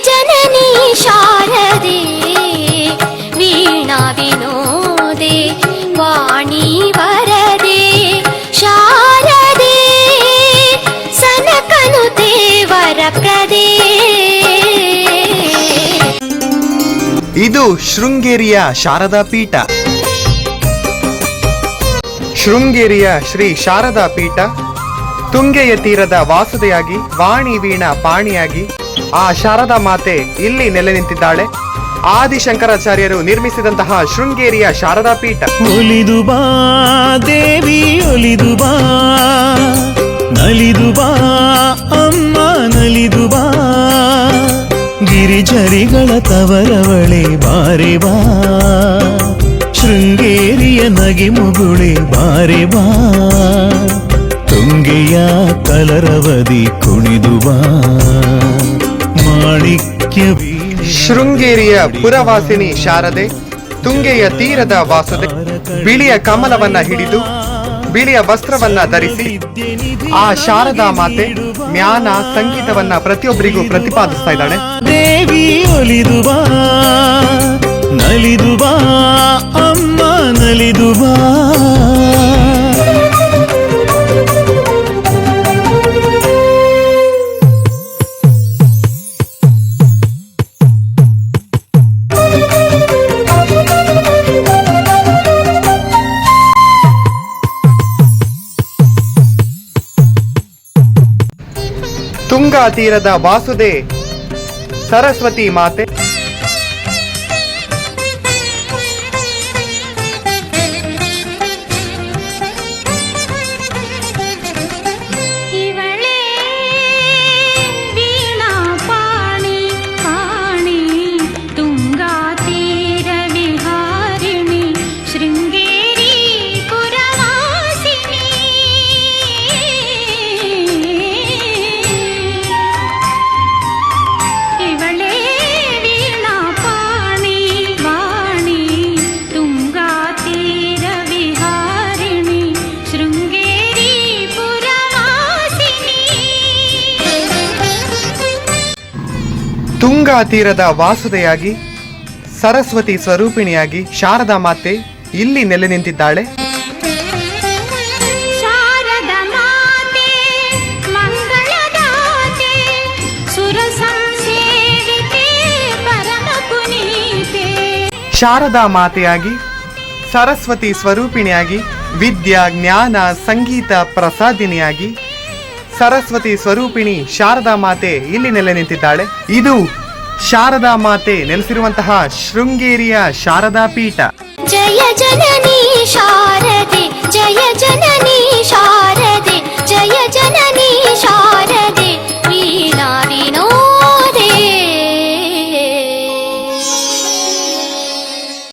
ಜನನಿ ಶಾರದೆ ವೀಣಾ ವಿನೋದೆ ವಾಣಿ ವರದೆ ಶಾರದೆ ಸನಕನುತೆ ವರಪ್ರದೆ. ಇದು ಶೃಂಗೇರಿಯ ಶಾರದಾ ಪೀಠ. ಶೃಂಗೇರಿಯ ಶ್ರೀ ಶಾರದಾ ಪೀಠ ತುಂಗೆಯ ತೀರದ ವಾಸುದೆಯಾಗಿ ವಾಣಿ ವೀಣಾ ಪಾಣಿಯಾಗಿ ಆ ಶಾರದಾ ಮಾತೆ ಇಲ್ಲಿ ನೆಲೆ ನಿಂತಿದ್ದಾಳೆ. ಆದಿಶಂಕರಾಚಾರ್ಯರು ನಿರ್ಮಿಸಿದಂತಹ ಶೃಂಗೇರಿಯ ಶಾರದಾ ಪೀಠ. ಒಲಿದು ಬಾ ದೇವಿ ಒಲಿದು ಬಾ, ನಲಿದು ಬಾ ಅಮ್ಮ ನಲಿದು ಬಾ, ಗಿರಿಜರಿಗಳ ತವರವಳೆ ಬಾರೆ ಬಾ, ಶೃಂಗೇರಿಯ ನಗೆ ಮುಗುಳೆ ಬಾರೆ ಬಾ, ತುಂಗೆಯ ಕಲರವದಿ ಕುಣಿದು ಬಾ, ಮಾಣಿಕ್ಯ ಶೃಂಗೇರಿಯ ಪುರವಾಸಿನಿ ಶಾರದೆ ತುಂಗೆಯ ತೀರದ ವಾಸುದೆ ಬಿಳಿಯ ಕಮಲವನ್ನ ಹಿಡಿದು ಬಿಳಿಯ ವಸ್ತ್ರವನ್ನ ಧರಿಸಿ ಆ ಶಾರದಾ ಮಾತೆ ಜ್ಞಾನ ಸಂಗೀತವನ್ನ ಪ್ರತಿಯೊಬ್ಬರಿಗೂ ಪ್ರತಿಪಾದಿಸ್ತಾ ಇದ್ದಾಳೆ. ದೇವಿ ಒಲಿದು ಬಾ ನಲಿದು ಬಾ ಅಮ್ಮ ನಲಿದು ಬಾ. ತುಂಗಾ ತೀರದ ವಾಸುದೆ ಸರಸ್ವತಿ ಮಾತೆ ತುಂಗಾ ತೀರದ ವಾಸುದೆಯಾಗಿ ಸರಸ್ವತಿ ಸ್ವರೂಪಿಣಿಯಾಗಿ ಶಾರದಾ ಮಾತೆ ಇಲ್ಲಿ ನೆಲೆ ನಿಂತಿದ್ದಾಳೆ. ಶಾರದಾ ಮಾತೆಯಾಗಿ ಸರಸ್ವತಿ ಸ್ವರೂಪಿಣಿಯಾಗಿ ವಿದ್ಯಾ ಜ್ಞಾನ ಸಂಗೀತ ಪ್ರಸಾದಿನಿಯಾಗಿ ಸರಸ್ವತಿ ಸ್ವರೂಪಿಣಿ ಶಾರದಾ ಮಾತೆ ಇಲ್ಲಿ ನೆಲೆ ನಿಂತಿದ್ದಾಳೆ. ಇದು ಶಾರದಾ ಮಾತೆ ನೆಲೆಸಿರುವಂತಹ ಶೃಂಗೇರಿಯ ಶಾರದಾ ಪೀಠ. ಜಯ ಜನನಿ ಶಾರದೆ ಜಯ ಜನ